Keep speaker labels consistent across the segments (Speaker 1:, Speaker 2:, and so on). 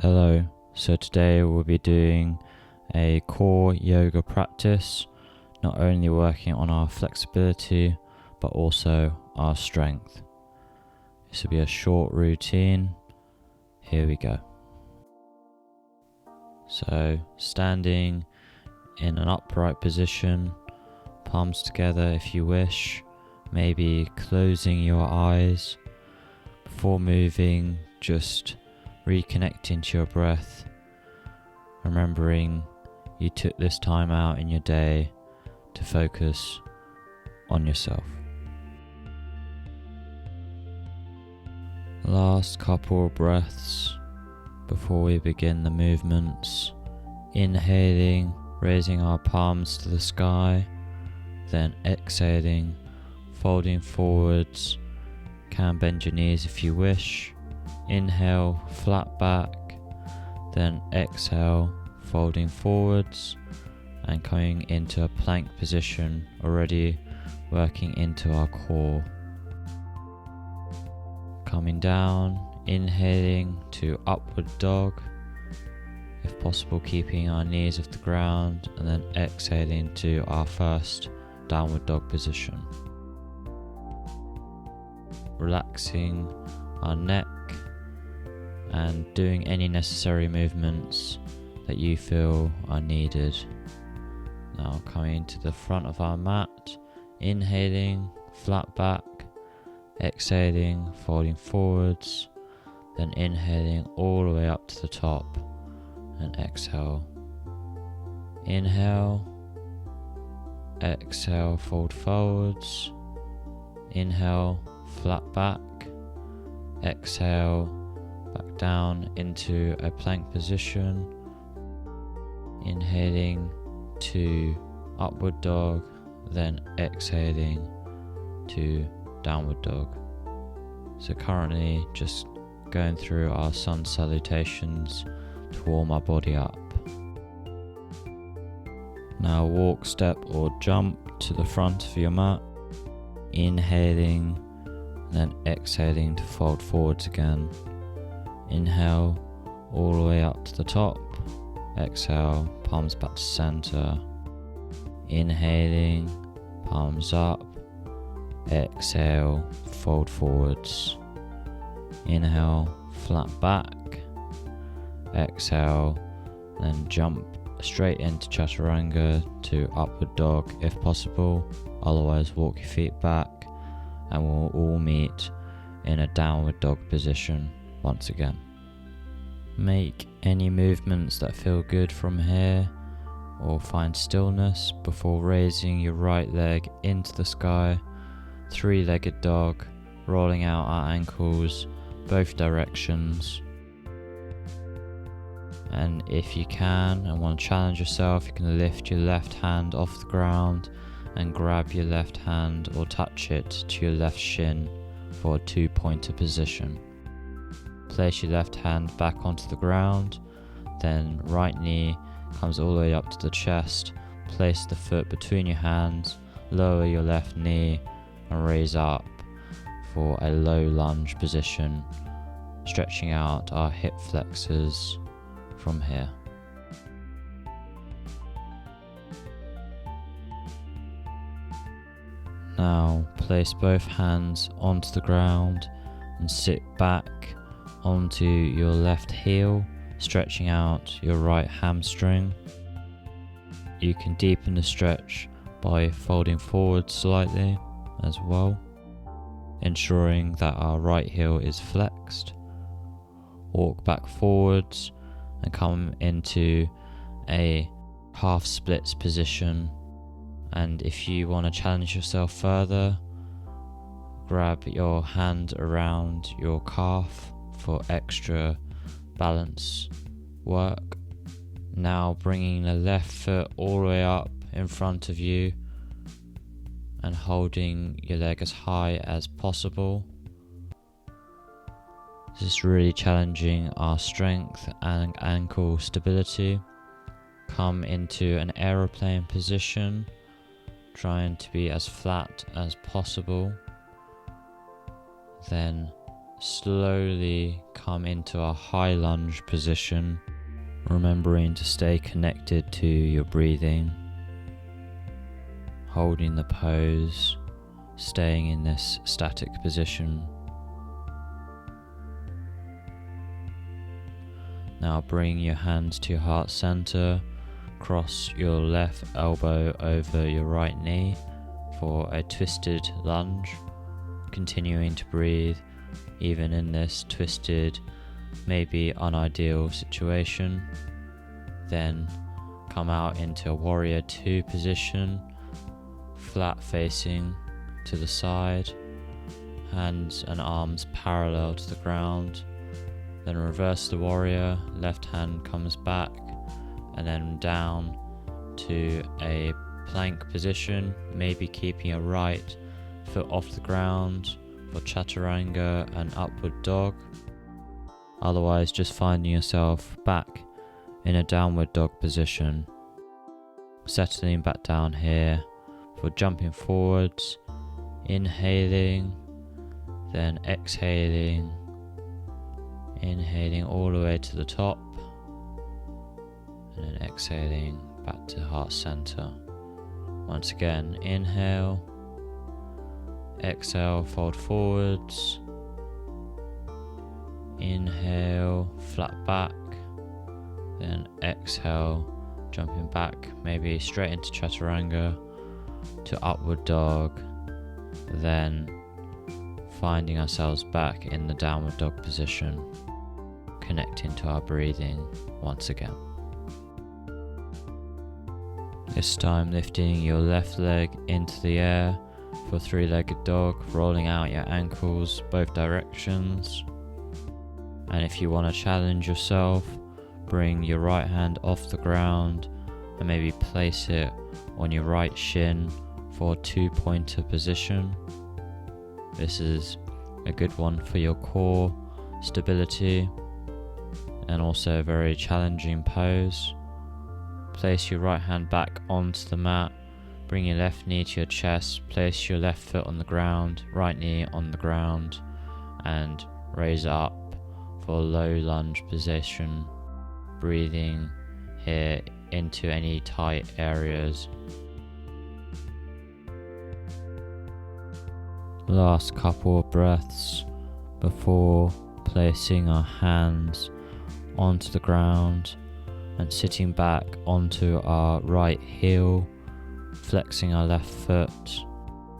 Speaker 1: Hello, so today we'll be doing a core yoga practice, not only working on our flexibility but also our strength. This will be a short routine. Here we go. So standing in an upright position, palms together if you wish, maybe closing your eyes. Before moving, just reconnecting to your breath, remembering you took this time out in your day to focus on yourself. Last couple of breaths before we begin the movements. Inhaling, raising our palms to the sky, then exhaling, folding forwards. Can bend your knees if you wish. Inhale, flat back, then exhale, folding forwards and coming into a plank position, already working into our core. Coming down, inhaling to upward dog, if possible keeping our knees off the ground, and then exhaling to our first downward dog position. Relaxing our neck and doing any necessary movements that you feel are needed. Now coming to the front of our mat, inhaling, flat back, exhaling, folding forwards, then inhaling all the way up to the top and exhale. Inhale, exhale, fold forwards, inhale, flat back, exhale, back down into a plank position, inhaling to upward dog, then exhaling to downward dog. So currently just going through our sun salutations to warm our body up. Now walk, step or jump to the front of your mat, inhaling, then exhaling to fold forwards again. Inhale all the way up to the top, exhale, palms back to center. Inhaling, palms up, exhale, fold forwards. Inhale, flat back, exhale, then jump straight into chaturanga to upward dog if possible, otherwise walk your feet back and we'll all meet in a downward dog position once again. Make any movements that feel good from here, or find stillness before raising your right leg into the sky, three-legged dog, rolling out our ankles both directions. And if you can and want to challenge yourself, you can lift your left hand off the ground and grab your left hand or touch it to your left shin for a two-pointer position. Place your left hand back onto the ground, then right knee comes all the way up to the chest. Place the foot between your hands, lower your left knee and raise up for a low lunge position, stretching out our hip flexors from here. Now place both hands onto the ground and sit back onto your left heel, stretching out your right hamstring. You can deepen the stretch by folding forward slightly as well, ensuring that our right heel is flexed. Walk back forwards and come into a half splits position, and if you want to challenge yourself further, grab your hand around your calf for extra balance work. Now bringing the left foot all the way up in front of you and holding your leg as high as possible. This is really challenging our strength and ankle stability. Come into an aeroplane position, trying to be as flat as possible. Then slowly come into a high lunge position, remembering to stay connected to your breathing, holding the pose, staying in this static position. Now bring your hands to your heart center, cross your left elbow over your right knee for a twisted lunge, continuing to breathe even in this twisted, maybe unideal situation. Then come out into a warrior 2 position, flat facing to the side, hands and arms parallel to the ground. Then reverse the warrior, left hand comes back and then down to a plank position, maybe keeping your right foot off the ground for chaturanga and upward dog. Otherwise, just finding yourself back in a downward dog position. Settling back down here for jumping forwards, inhaling, then exhaling, inhaling all the way to the top, and then exhaling back to heart center. Once again, inhale, exhale, fold forwards, inhale, flat back, then exhale, jumping back, maybe straight into chaturanga to upward dog, then finding ourselves back in the downward dog position, connecting to our breathing once again. This time lifting your left leg into the air for 3-legged dog, rolling out your ankles both directions. And if you want to challenge yourself, bring your right hand off the ground and maybe place it on your right shin for a 2-pointer position. This is a good one for your core stability and also a very challenging pose. Place your right hand back onto the mat, bring your left knee to your chest, place your left foot on the ground, right knee on the ground, and raise up for a low lunge position, breathing here into any tight areas. Last couple of breaths before placing our hands onto the ground and sitting back onto our right heel, flexing our left foot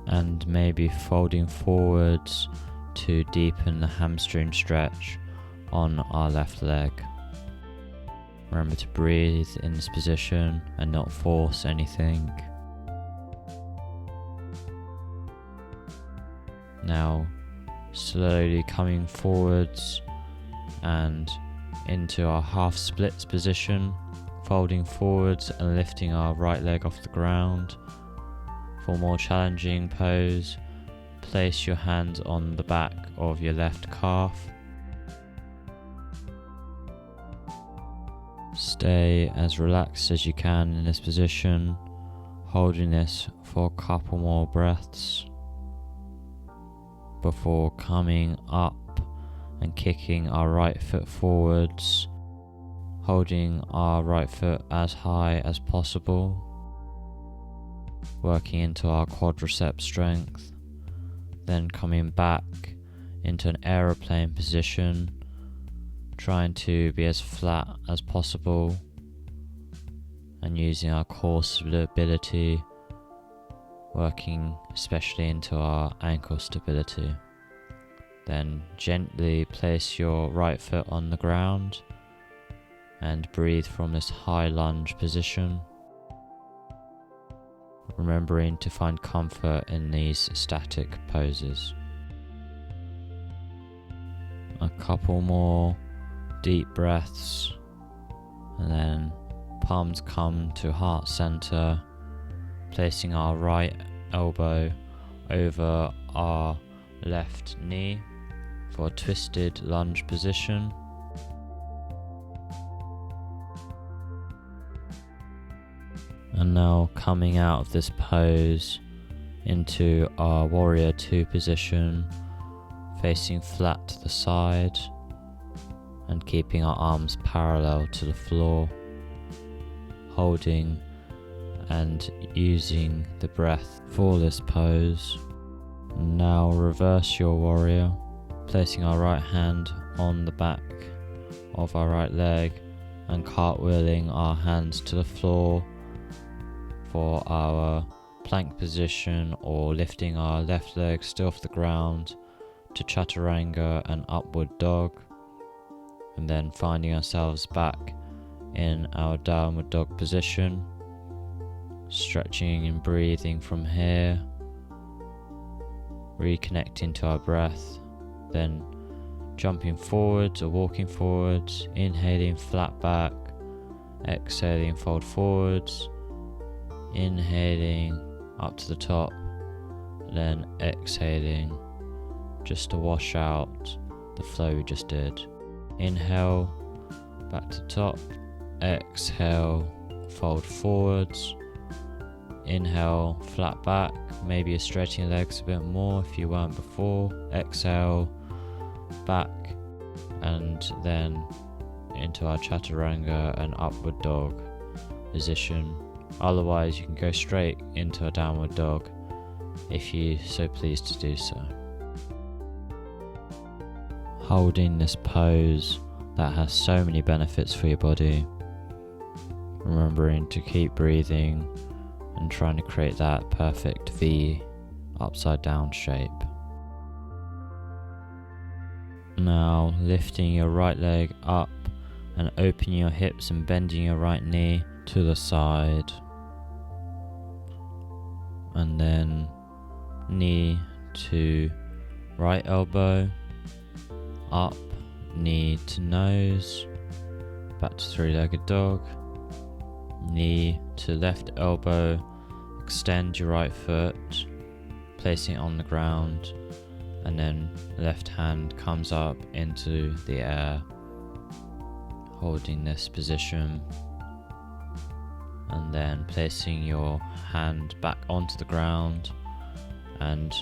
Speaker 1: and maybe folding forwards to deepen the hamstring stretch on our left leg. Remember to breathe in this position and not force anything. Now slowly coming forwards and into our half splits position, folding forwards and lifting our right leg off the ground. For more challenging pose, place your hands on the back of your left calf. Stay as relaxed as you can in this position, holding this for a couple more breaths before coming up and kicking our right foot forwards, holding our right foot as high as possible, working into our quadricep strength, then coming back into an aeroplane position, trying to be as flat as possible and using our core stability, working especially into our ankle stability. Then gently place your right foot on the ground and breathe from this high lunge position, remembering to find comfort in these static poses. A couple more deep breaths and then palms come to heart center, placing our right elbow over our left knee for a twisted lunge position. And now coming out of this pose into our warrior 2 position facing flat to the side and keeping our arms parallel to the floor, holding and using the breath for this pose. Now reverse your warrior, placing our right hand on the back of our right leg and cartwheeling our hands to the floor for our plank position, or lifting our left leg still off the ground to chaturanga and upward dog, and then finding ourselves back in our downward dog position, stretching and breathing from here, reconnecting to our breath, then jumping forwards or walking forwards, inhaling flat back, exhaling fold forwards, inhaling up to the top, then exhaling just to wash out the flow we just did. Inhale, back to top, exhale, fold forwards, inhale, flat back, maybe you're stretching your legs a bit more if you weren't before, exhale, back, and then into our chaturanga and upward dog position. Otherwise you can go straight into a downward dog if you so pleased to do so. Holding this pose that has so many benefits for your body, remembering to keep breathing and trying to create that perfect V upside down shape. Now lifting your right leg up and opening your hips and bending your right knee to the side, and then knee to right elbow, up, knee to nose, back to three-legged dog, knee to left elbow, extend your right foot, placing it on the ground, and then left hand comes up into the air, holding this position, and then placing your hand back onto the ground and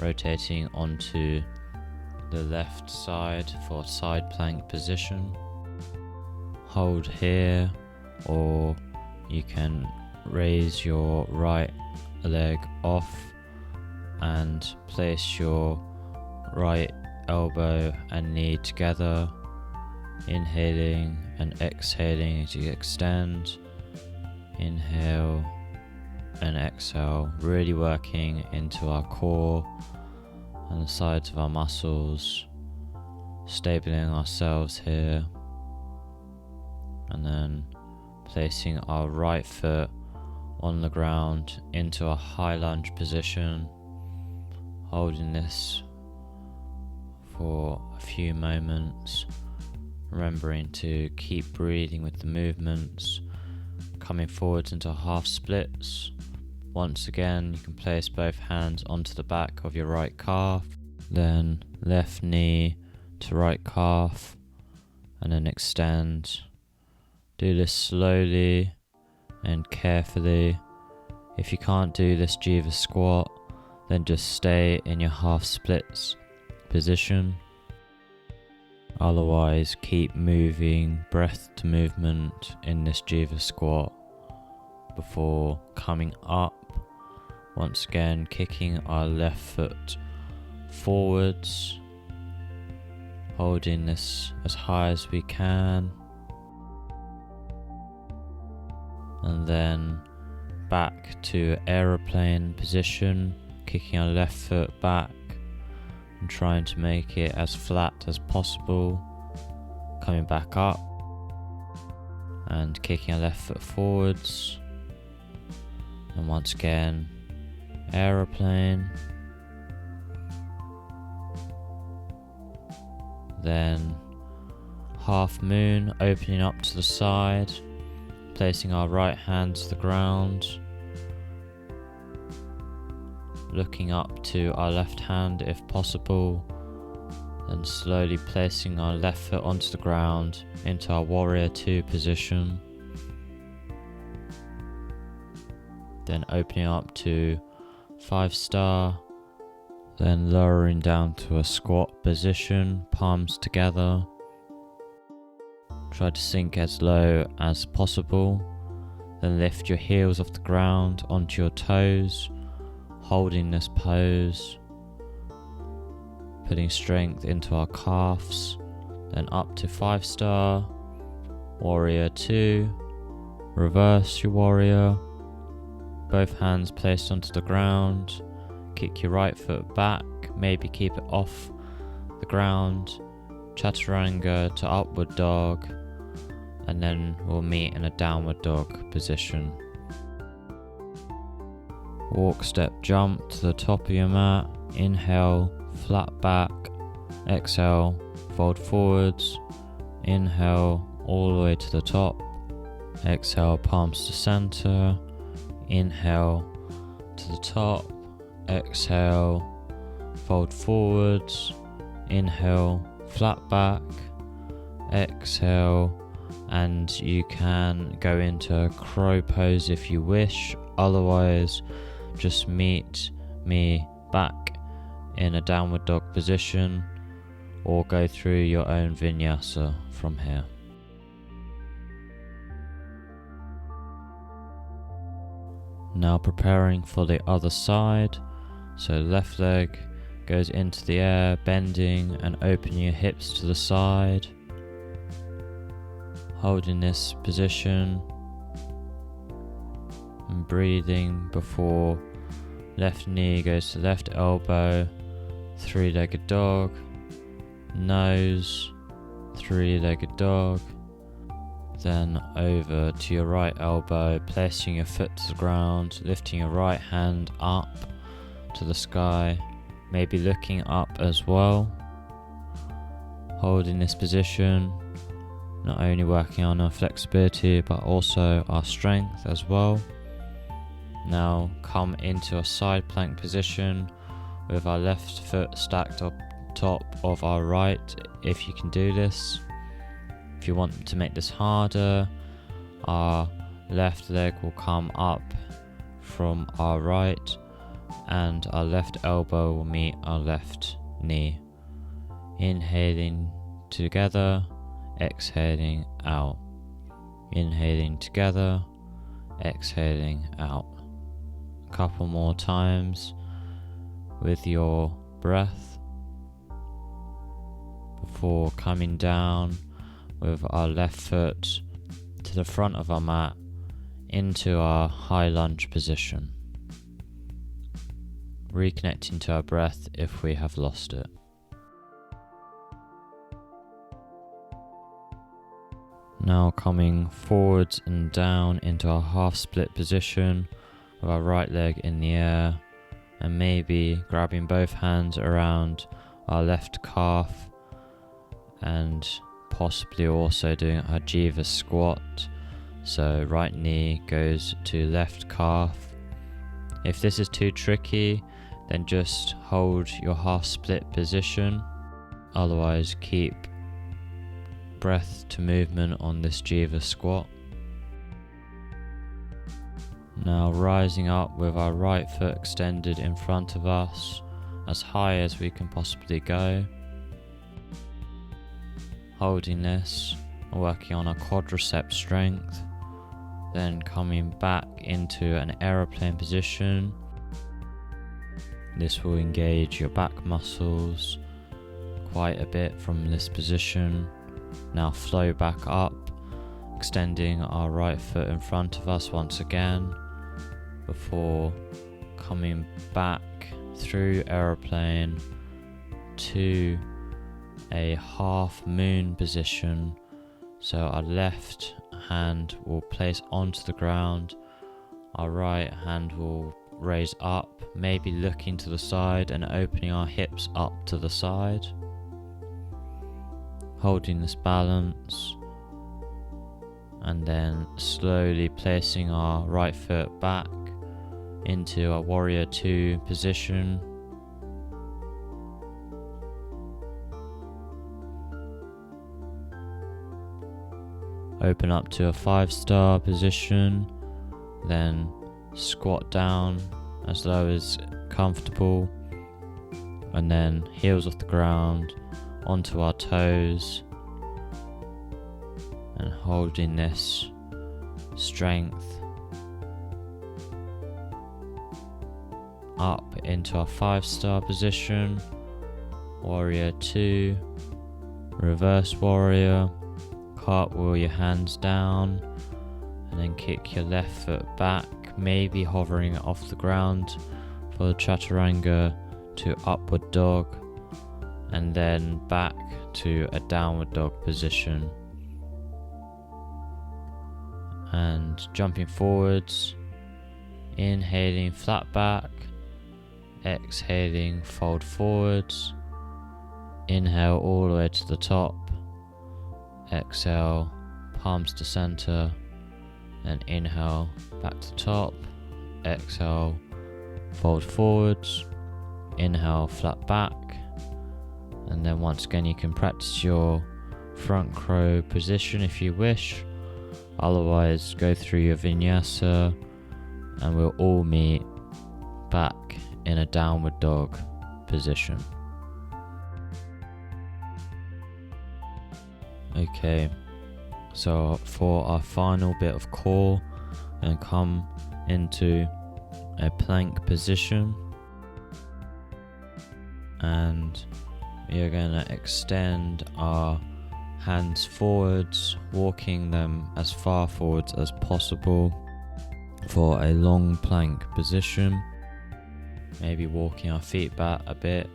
Speaker 1: rotating onto the left side for side plank position. Hold here, or you can raise your right leg off and place your right elbow and knee together, inhaling and exhaling as you extend. Inhale and exhale, really working into our core and the sides of our muscles, stabilizing ourselves here, and then placing our right foot on the ground into a high lunge position, holding this for a few moments, remembering to keep breathing with the movements, coming forwards into half splits. Once again, you can place both hands onto the back of your right calf, then left knee to right calf, and then extend. Do this slowly and carefully. If you can't do this Jiva squat, then just stay in your half splits position. Otherwise, keep moving breath to movement in this Jiva squat before coming up. Once again, kicking our left foot forwards, holding this as high as we can, and then back to aeroplane position, kicking our left foot back and trying to make it as flat as possible, coming back up and kicking our left foot forwards, and once again aeroplane, then half moon, opening up to the side, placing our right hand to the ground, looking up to our left hand if possible, and slowly placing our left foot onto the ground into our warrior 2 position, then opening up to 5-star, Then lowering down to a squat position, palms together. Try to sink as low as possible. Then lift your heels off the ground onto your toes, holding this pose, putting strength into our calves. Then up to 5-star, warrior 2, reverse your warrior, both hands placed onto the ground, kick your right foot back, maybe keep it off the ground, chaturanga to upward dog, and then we'll meet in a downward dog position. Walk, step, jump to the top of your mat, inhale, flat back, exhale, fold forwards, inhale all the way to the top, exhale palms to center, inhale to the top, exhale, fold forwards, inhale, flat back, exhale, and you can go into a crow pose if you wish, otherwise just meet me back in a downward dog position or go through your own vinyasa from here. Now preparing for the other side, so left leg goes into the air, bending and opening your hips to the side, holding this position and breathing before left knee goes to left elbow, 3-legged dog, nose, 3-legged dog, then over to your right elbow, placing your foot to the ground, lifting your right hand up to the sky, maybe looking up as well, holding this position, not only working on our flexibility but also our strength as well. Now come into a side plank position with our left foot stacked up top of our right, if you can do this. If you want to make this harder, our left leg will come up from our right and our left elbow will meet our left knee. Inhaling together, exhaling out. Inhaling together, exhaling out. A couple more times with your breath before coming down with our left foot to the front of our mat into our high lunge position. Reconnecting to our breath if we have lost it. Now coming forwards and down into our half split position with our right leg in the air and maybe grabbing both hands around our left calf and possibly also doing a Jiva squat, so right knee goes to left calf. If this is too tricky, then just hold your half split position, otherwise keep breath to movement on this Jiva squat. Now rising up with our right foot extended in front of us as high as we can possibly go, holding this and working on our quadricep strength, then coming back into an aeroplane position. This will engage your back muscles quite a bit from this position. Now flow back up, extending our right foot in front of us once again before coming back through aeroplane to a half moon position. So our left hand will place onto the ground, our right hand will raise up, maybe looking to the side and opening our hips up to the side, holding this balance, and then slowly placing our right foot back into a warrior 2 position. Open up to a 5-star position, then squat down as low as comfortable, and then heels off the ground onto our toes, and holding this strength up into our 5-star position, warrior 2, reverse warrior, cartwheel your hands down, and then kick your left foot back, maybe hovering off the ground for the chaturanga to upward dog, and then back to a downward dog position. And jumping forwards, inhaling flat back, exhaling fold forwards, inhale all the way to the top, exhale palms to center, and inhale back to top, exhale fold forwards, inhale flat back, and then once again you can practice your front crow position if you wish, otherwise go through your vinyasa and we'll all meet back in a downward dog position. Okay, so for our final bit of core, and come into a plank position, and we are going to extend our hands forwards, walking them as far forwards as possible for a long plank position, maybe walking our feet back a bit.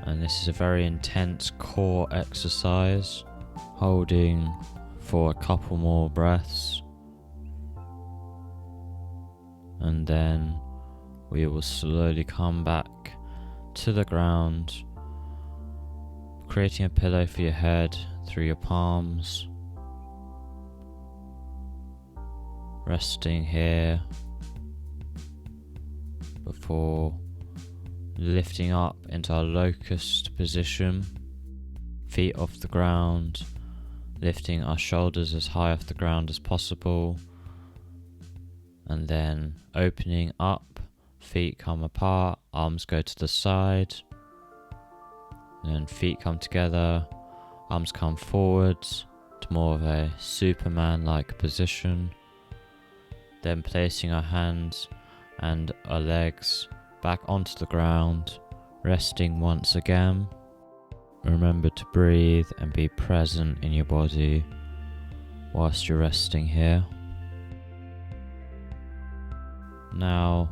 Speaker 1: And this is a very intense core exercise, holding for a couple more breaths, and then we will slowly come back to the ground, creating a pillow for your head through your palms, resting here before lifting up into our locust position, feet off the ground, lifting our shoulders as high off the ground as possible, and then opening up, feet come apart, arms go to the side, and then feet come together, arms come forwards to more of a Superman-like position, then placing our hands and our legs back onto the ground, resting once again. Remember to breathe and be present in your body whilst you're resting here. Now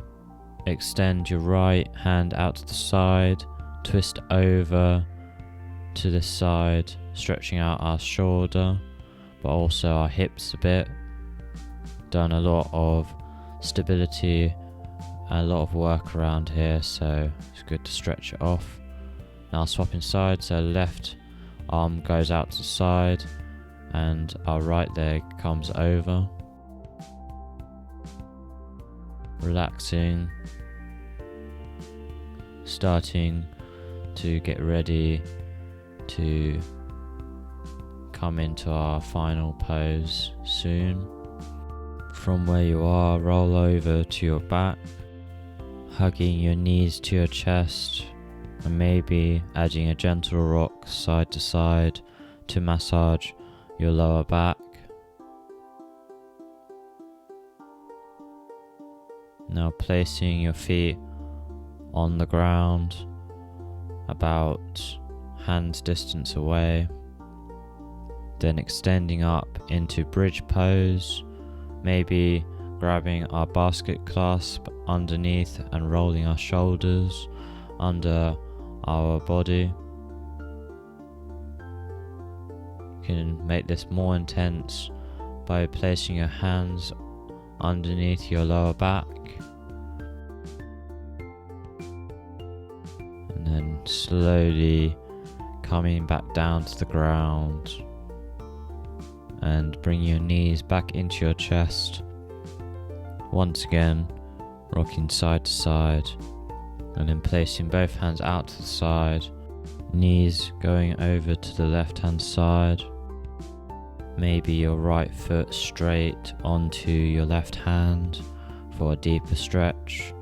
Speaker 1: extend your right hand out to the side, twist over to this side, stretching out our shoulder but also our hips a bit. Done a lot of stability, a lot of work around here, so it's good to stretch it off. Now swapping sides, so left arm goes out to the side and our right leg comes over. Relaxing, starting to get ready to come into our final pose soon. From where you are, roll over to your back, hugging your knees to your chest, and maybe adding a gentle rock side to side to massage your lower back. Now placing your feet on the ground, about hands distance away, then extending up into bridge pose, maybe grabbing our basket clasp underneath and rolling our shoulders under our body. You can make this more intense by placing your hands underneath your lower back and then slowly coming back down to the ground, and bring your knees back into your chest. Once again, rocking side to side, and then placing both hands out to the side, knees going over to the left hand side. Maybe your right foot straight onto your left hand for a deeper stretch.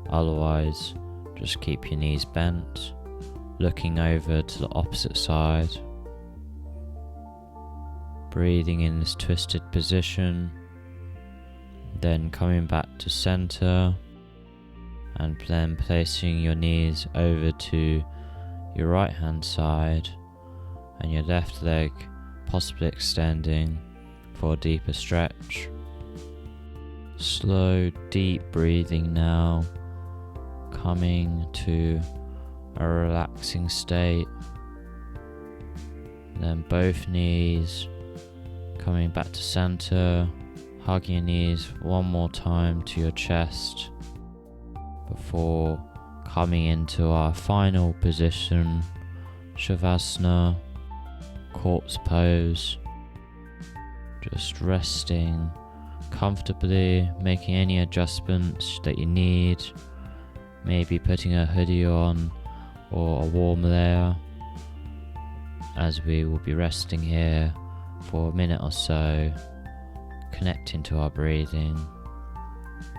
Speaker 1: Otherwise, Just keep your knees bent, looking over to the opposite side. Breathing in this twisted position, then coming back to center, and then placing your knees over to your right hand side and your left leg possibly extending for a deeper stretch. Slow, deep breathing now, coming to a relaxing state. Then both knees coming back to center, hugging your knees one more time to your chest before coming into our final position, Shavasana, corpse pose. Just resting comfortably, making any adjustments that you need, maybe putting a hoodie on or a warm layer, as we will be resting here for a minute or so, connecting to our breathing.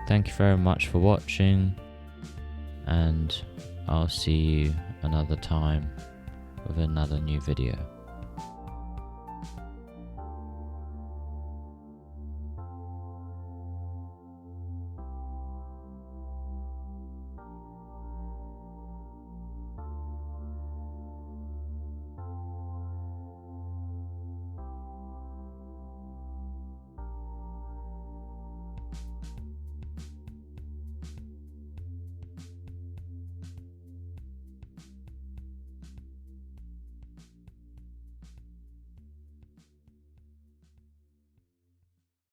Speaker 1: Thank you very much for watching, and I'll see you another time with another new video.